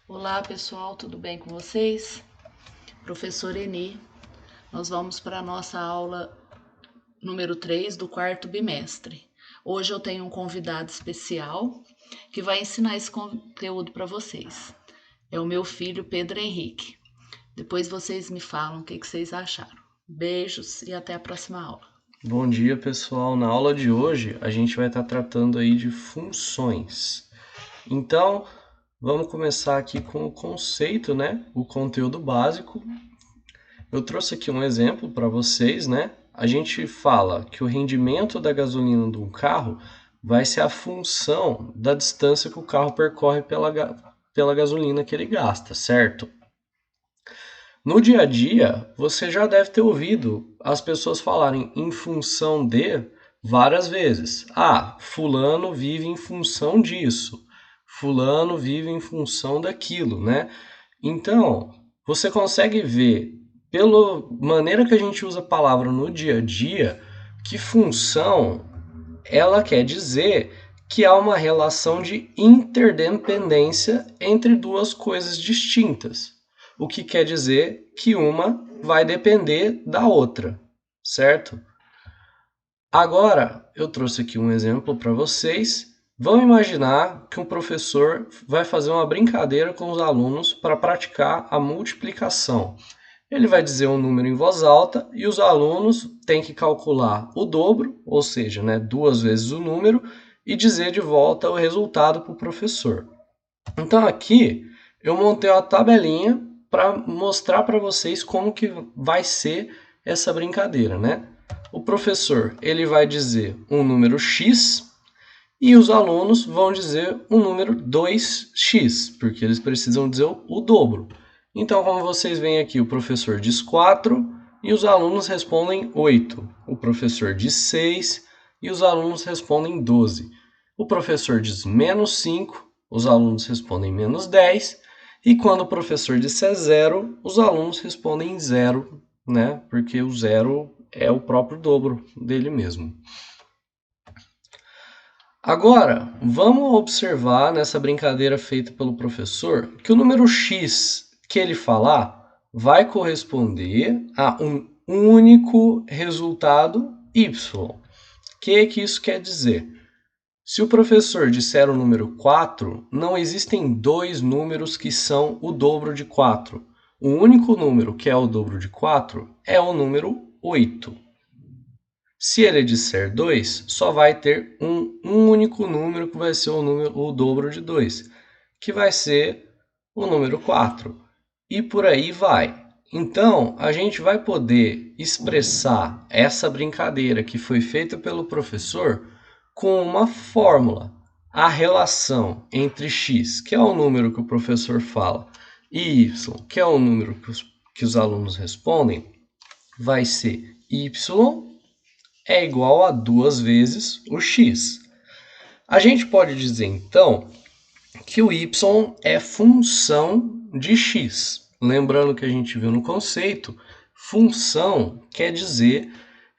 Olá pessoal, tudo bem com vocês? Professor Eni, nós vamos para a nossa aula número 3 do quarto bimestre. Hoje eu tenho um convidado especial que vai ensinar esse conteúdo para vocês. É o meu filho Pedro Henrique. Depois vocês me falam o que vocês acharam. Beijos e até a próxima aula. Bom dia, pessoal. Na aula de hoje, a gente vai estar tratando aí de funções. Então, vamos começar aqui com o conceito, né? O conteúdo básico. Eu trouxe aqui um exemplo para vocês, né? A gente fala que o rendimento da gasolina de um carro vai ser a função da distância que o carro percorre pela gasolina que ele gasta, certo? No dia a dia, você já deve ter ouvido as pessoas falarem em função de várias vezes. Ah, fulano vive em função disso. Fulano vive em função daquilo, né? Então, você consegue ver, pela maneira que a gente usa a palavra no dia a dia, que função ela quer dizer que há uma relação de interdependência entre duas coisas distintas, o que quer dizer que uma vai depender da outra, certo? Agora, eu trouxe aqui um exemplo para vocês. Vamos imaginar que um professor vai fazer uma brincadeira com os alunos para praticar a multiplicação. Ele vai dizer um número em voz alta e os alunos têm que calcular o dobro, ou seja, né, duas vezes o número, e dizer de volta o resultado para o professor. Então aqui eu montei uma tabelinha para mostrar para vocês como que vai ser essa brincadeira, né? O professor ele vai dizer um número x e os alunos vão dizer um número 2x, porque eles precisam dizer o dobro. Então, como vocês veem aqui, o professor diz 4 e os alunos respondem 8. O professor diz 6 e os alunos respondem 12. O professor diz menos 5, os alunos respondem menos 10. E quando o professor disser 0, os alunos respondem 0, né? Porque o 0 é o próprio dobro dele mesmo. Agora, vamos observar nessa brincadeira feita pelo professor que o número x que ele falar vai corresponder a um único resultado y. O que isso quer dizer? Se o professor disser o número 4, não existem dois números que são o dobro de 4. O único número que é o dobro de 4 é o número 8. Se ele disser 2, só vai ter um único número que vai ser o dobro de 2, que vai ser o número 4. E por aí vai. Então, a gente vai poder expressar essa brincadeira que foi feita pelo professor com uma fórmula. A relação entre x, que é o número que o professor fala, e y, que é o número que os alunos respondem, vai ser y é igual a 2 vezes o x. A gente pode dizer, então, que o y é função de x. Lembrando que a gente viu no conceito, função quer dizer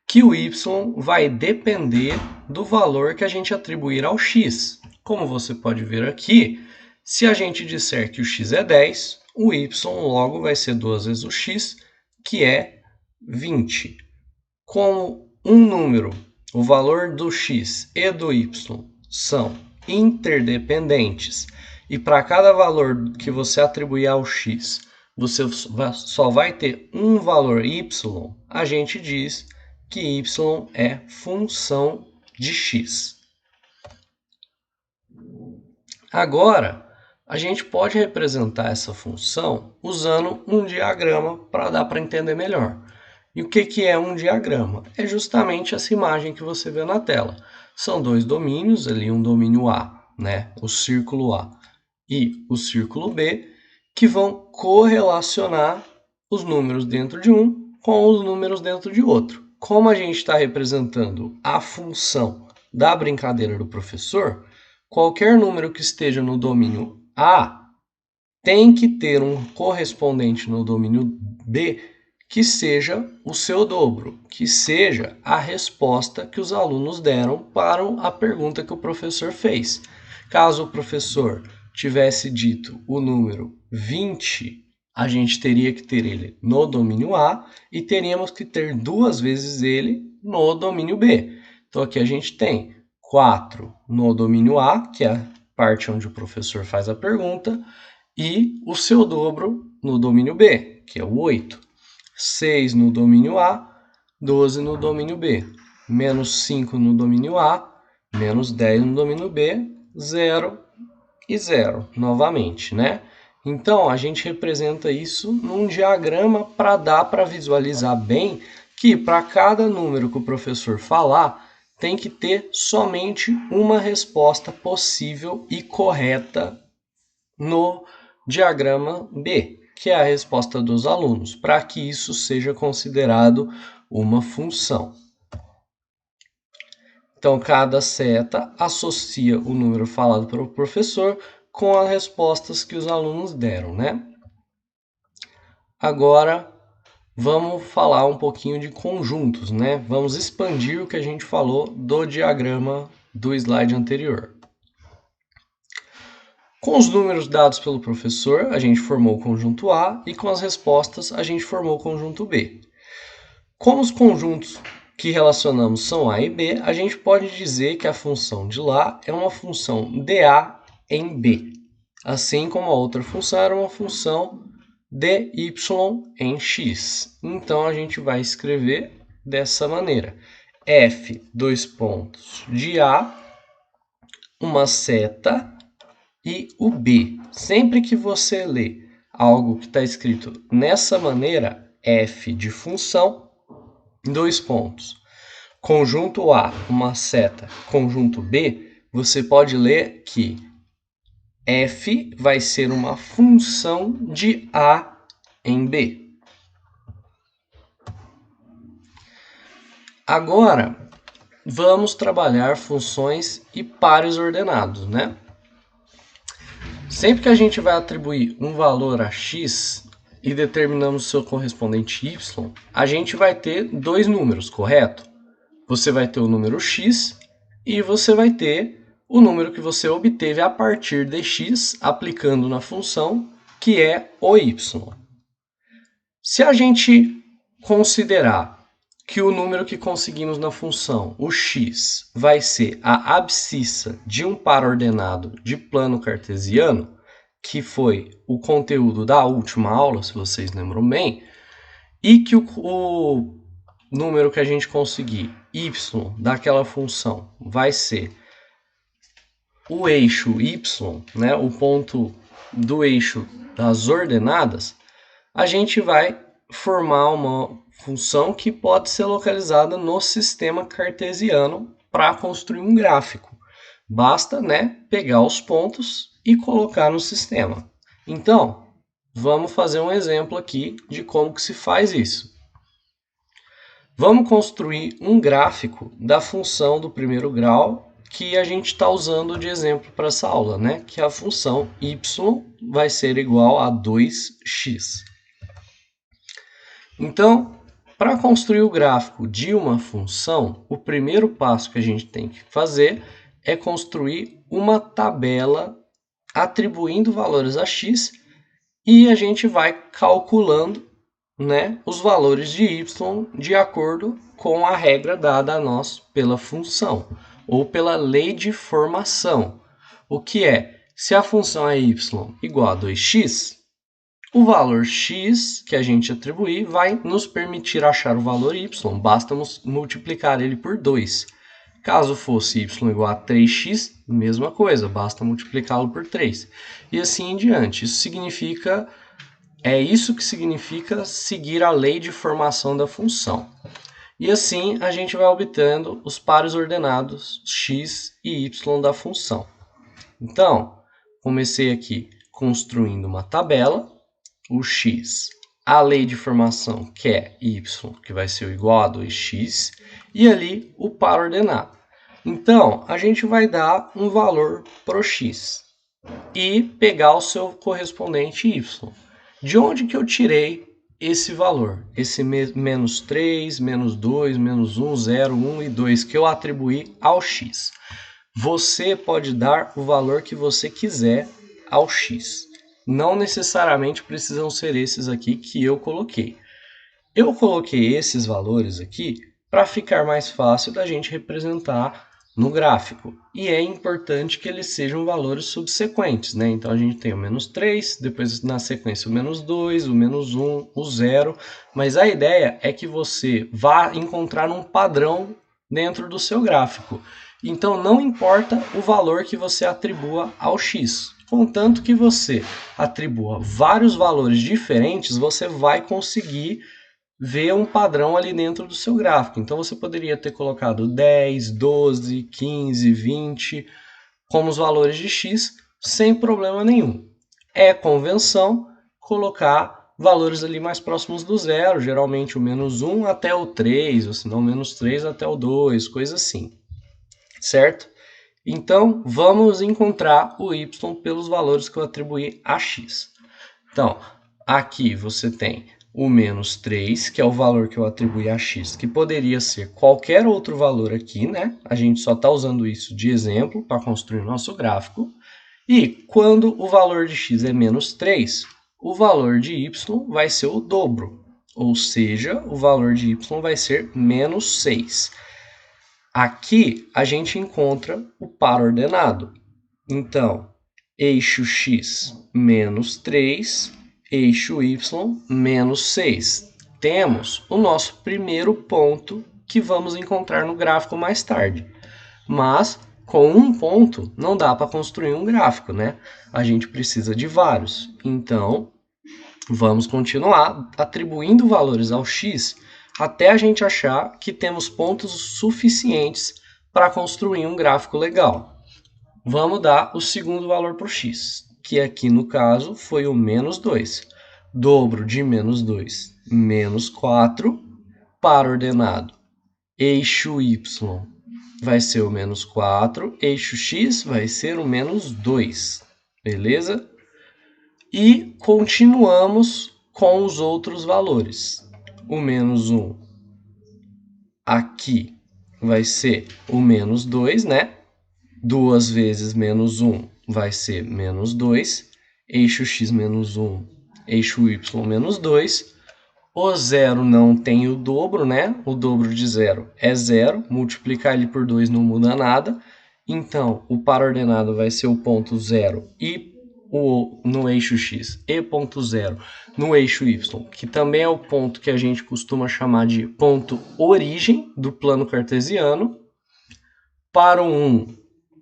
que o y vai depender do valor que a gente atribuir ao x. Como você pode ver aqui, se a gente disser que o x é 10, o y logo vai ser 2 vezes o x, que é 20. Como um número, o valor do x e do y são interdependentes e para cada valor que você atribuir ao x, você só vai ter um valor y, a gente diz que y é função de x. Agora, a gente pode representar essa função usando um diagrama para dar para entender melhor. E o que é um diagrama? É justamente essa imagem que você vê na tela. São dois domínios, ali um domínio A, né, o círculo A, e o círculo B, que vão correlacionar os números dentro de um com os números dentro de outro. Como a gente está representando a função da brincadeira do professor, qualquer número que esteja no domínio A tem que ter um correspondente no domínio B que seja o seu dobro, que seja a resposta que os alunos deram para a pergunta que o professor fez. Caso o professor tivesse dito o número 20, a gente teria que ter ele no domínio A e teríamos que ter 2 vezes ele no domínio B. Então aqui a gente tem 4 no domínio A, que é a parte onde o professor faz a pergunta, e o seu dobro no domínio B, que é o 8. 6 no domínio A, 12 no domínio B. Menos 5 no domínio A, menos 10 no domínio B, 0 e 0 novamente, né? Então, a gente representa isso num diagrama para dar para visualizar bem que para cada número que o professor falar, tem que ter somente uma resposta possível e correta no diagrama B, que é a resposta dos alunos, para que isso seja considerado uma função. Então, cada seta associa o número falado pelo professor com as respostas que os alunos deram, né? Agora, vamos falar um pouquinho de conjuntos, né? Vamos expandir o que a gente falou do diagrama do slide anterior. Com os números dados pelo professor, a gente formou o conjunto A e com as respostas, a gente formou o conjunto B. Como os conjuntos que relacionamos são A e B, a gente pode dizer que a função de lá é uma função de A em B, assim como a outra função era uma função de Y em X. Então, a gente vai escrever dessa maneira. F, dois pontos, de A, uma seta e o B. Sempre que você lê algo que está escrito nessa maneira, F de função, dois pontos, conjunto A, uma seta, conjunto B, você pode ler que F vai ser uma função de A em B. Agora, vamos trabalhar funções e pares ordenados, né? Sempre que a gente vai atribuir um valor a x e determinamos seu correspondente y, a gente vai ter dois números, correto? Você vai ter o número x e você vai ter o número que você obteve a partir de x aplicando na função, que é o y. Se a gente considerar que o número que conseguimos na função, o x, vai ser a abscissa de um par ordenado de plano cartesiano, que foi o conteúdo da última aula, se vocês lembram bem, e que o número que a gente conseguir, y, daquela função, vai ser o eixo y, né, o ponto do eixo das ordenadas, a gente vai formar uma função que pode ser localizada no sistema cartesiano para construir um gráfico. Basta, né, pegar os pontos e colocar no sistema. Então, vamos fazer um exemplo aqui de como que se faz isso. Vamos construir um gráfico da função do primeiro grau que a gente está usando de exemplo para essa aula, né? Que a função y vai ser igual a 2x. Então, para construir o gráfico de uma função, o primeiro passo que a gente tem que fazer é construir uma tabela atribuindo valores a x e a gente vai calculando, né, os valores de y de acordo com a regra dada a nós pela função ou pela lei de formação. O que é? Se a função é y igual a 2x, o valor x que a gente atribuir vai nos permitir achar o valor y, basta multiplicar ele por 2. Caso fosse y igual a 3x, mesma coisa, basta multiplicá-lo por 3. E assim em diante. É isso que significa seguir a lei de formação da função. E assim a gente vai obtendo os pares ordenados x e y da função. Então, comecei aqui construindo uma tabela, o x, a lei de formação que é y, que vai ser igual a 2x, e ali o par ordenado. Então, a gente vai dar um valor para o x e pegar o seu correspondente y. De onde que eu tirei esse valor? Esse menos 3, menos 2, menos 1, 0, 1 e 2 que eu atribuí ao x. Você pode dar o valor que você quiser ao x. Não necessariamente precisam ser esses aqui que eu coloquei. Eu coloquei esses valores aqui para ficar mais fácil da gente representar no gráfico. E é importante que eles sejam valores subsequentes, né? Então a gente tem o menos 3, depois na sequência o menos 2, o menos 1, o 0. Mas a ideia é que você vá encontrar um padrão dentro do seu gráfico. Então não importa o valor que você atribua ao x. Contanto que você atribua vários valores diferentes, você vai conseguir ver um padrão ali dentro do seu gráfico. Então você poderia ter colocado 10, 12, 15, 20 como os valores de x sem problema nenhum. É convenção colocar valores ali mais próximos do zero, geralmente o menos 1 até o 3, ou se não menos 3 até o 2, coisa assim. Certo? Então, vamos encontrar o y pelos valores que eu atribuí a x. Então, aqui você tem o menos 3, que é o valor que eu atribuí a x, que poderia ser qualquer outro valor aqui, né? A gente só está usando isso de exemplo para construir o nosso gráfico. E quando o valor de x é menos 3, o valor de y vai ser o dobro, ou seja, o valor de y vai ser menos 6. Aqui a gente encontra o par ordenado. Então, eixo x menos 3, eixo y menos 6. Temos o nosso primeiro ponto que vamos encontrar no gráfico mais tarde. Mas com um ponto não dá para construir um gráfico, né? A gente precisa de vários. Então, vamos continuar atribuindo valores ao x até a gente achar que temos pontos suficientes para construir um gráfico legal. Vamos dar o segundo valor para o x, que aqui no caso foi o menos 2. Dobro de menos 2, menos 4, par ordenado. Eixo y vai ser o menos 4, eixo x vai ser o menos 2, beleza? E continuamos com os outros valores. O menos 1 aqui vai ser o menos 2, né? 2 vezes menos 1 vai ser menos 2. Eixo x menos 1, eixo y menos 2. O zero não tem o dobro, né? O dobro de zero é zero. Multiplicar ele por 2 não muda nada. Então, o par ordenado vai ser o ponto 0 e no eixo x e ponto 0 no eixo y, que também é o ponto que a gente costuma chamar de ponto origem do plano cartesiano. Para o 1,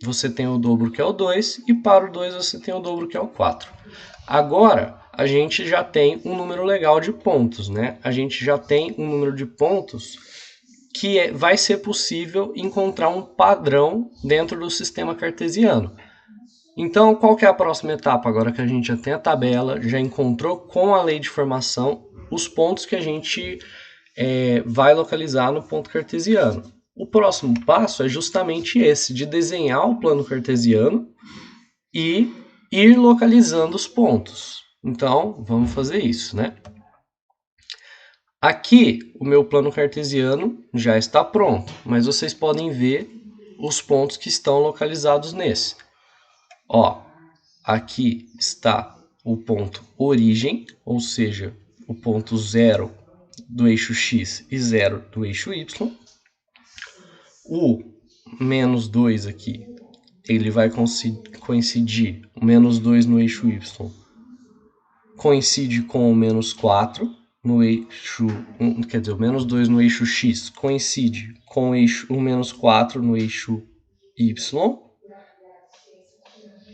você tem o dobro, que é o 2, e para o 2 você tem o dobro, que é o 4. Agora, a gente já tem um número legal de pontos, né? A gente já tem um número de pontos que vai ser possível encontrar um padrão dentro do sistema cartesiano. Então, qual que é a próxima etapa? Agora que a gente já tem a tabela, já encontrou com a lei de formação os pontos que a gente vai localizar no ponto cartesiano. O próximo passo é justamente esse, de desenhar o plano cartesiano e ir localizando os pontos. Então, vamos fazer isso, né? Aqui, o meu plano cartesiano já está pronto, mas vocês podem ver os pontos que estão localizados nesse. Ó, aqui está o ponto origem, ou seja, o ponto 0 do eixo x e 0 do eixo y. O menos 2 aqui, ele vai coincidir, o menos 2 no eixo y coincide com o menos 4 no eixo, quer dizer, o menos 2 no eixo x coincide com o menos 4 no eixo y.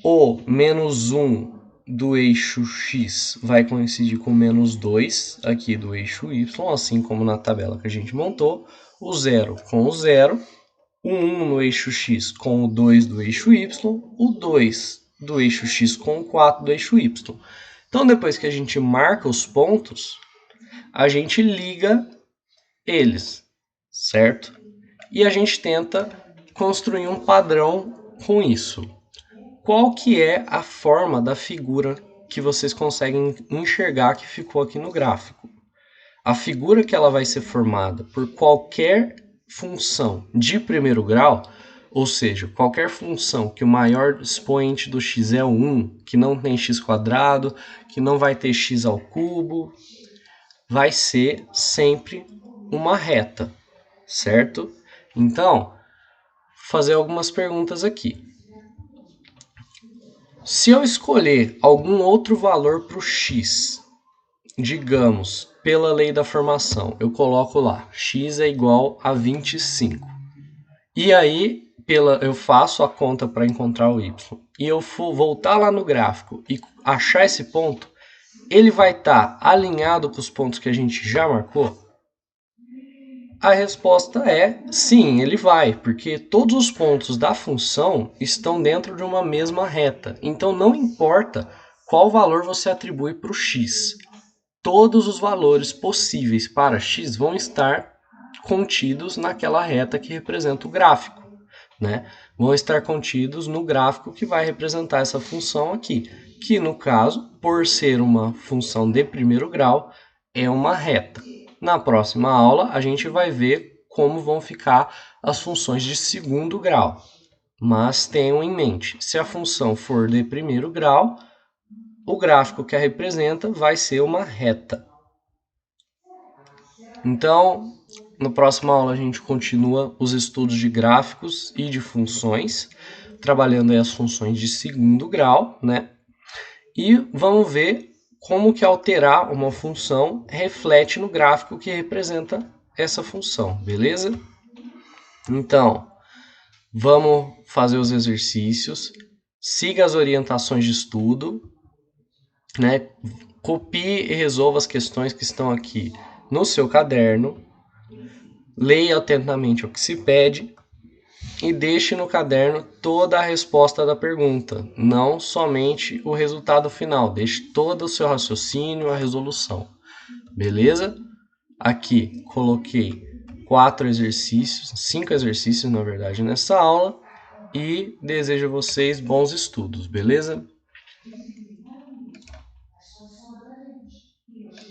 O menos 1 do eixo x vai coincidir com o menos 2 aqui do eixo y, assim como na tabela que a gente montou. O 0 com o 0. O 1 no eixo x com o 2 do eixo y. O 2 do eixo x com o 4 do eixo y. Então, depois que a gente marca os pontos, a gente liga eles, certo? E a gente tenta construir um padrão com isso. Qual que é a forma da figura que vocês conseguem enxergar que ficou aqui no gráfico? A figura que ela vai ser formada por qualquer função de primeiro grau Ou seja, qualquer função que o maior expoente do x é 1, que não tem x², que não vai ter x², vai ser sempre uma reta, certo? Então, vou fazer algumas perguntas aqui. Se eu escolher algum outro valor para o x, digamos, pela lei da formação, eu coloco lá, x é igual a 25. E aí, eu faço a conta para encontrar o y. E eu for voltar lá no gráfico e achar esse ponto, ele vai estar alinhado com os pontos que a gente já marcou? A resposta é sim, ele vai, porque todos os pontos da função estão dentro de uma mesma reta. Então não importa qual valor você atribui para o x. Todos os valores possíveis para x vão estar contidos naquela reta que representa o gráfico, né? Vão estar contidos no gráfico que vai representar essa função aqui, que no caso, por ser uma função de primeiro grau, é uma reta. Na próxima aula, a gente vai ver como vão ficar as funções de segundo grau. Mas tenham em mente, se a função for de primeiro grau, o gráfico que a representa vai ser uma reta. Então, na próxima aula a gente continua os estudos de gráficos e de funções, trabalhando aí as funções de segundo grau, né? E vamos ver como que alterar uma função reflete no gráfico que representa essa função, beleza? Então, vamos fazer os exercícios, siga as orientações de estudo, né? Copie e resolva as questões que estão aqui no seu caderno, leia atentamente o que se pede e deixe no caderno toda a resposta da pergunta, não somente o resultado final. Deixe todo o seu raciocínio, a resolução. Beleza? Aqui coloquei 5 exercícios, na verdade, nessa aula e desejo a vocês bons estudos, beleza?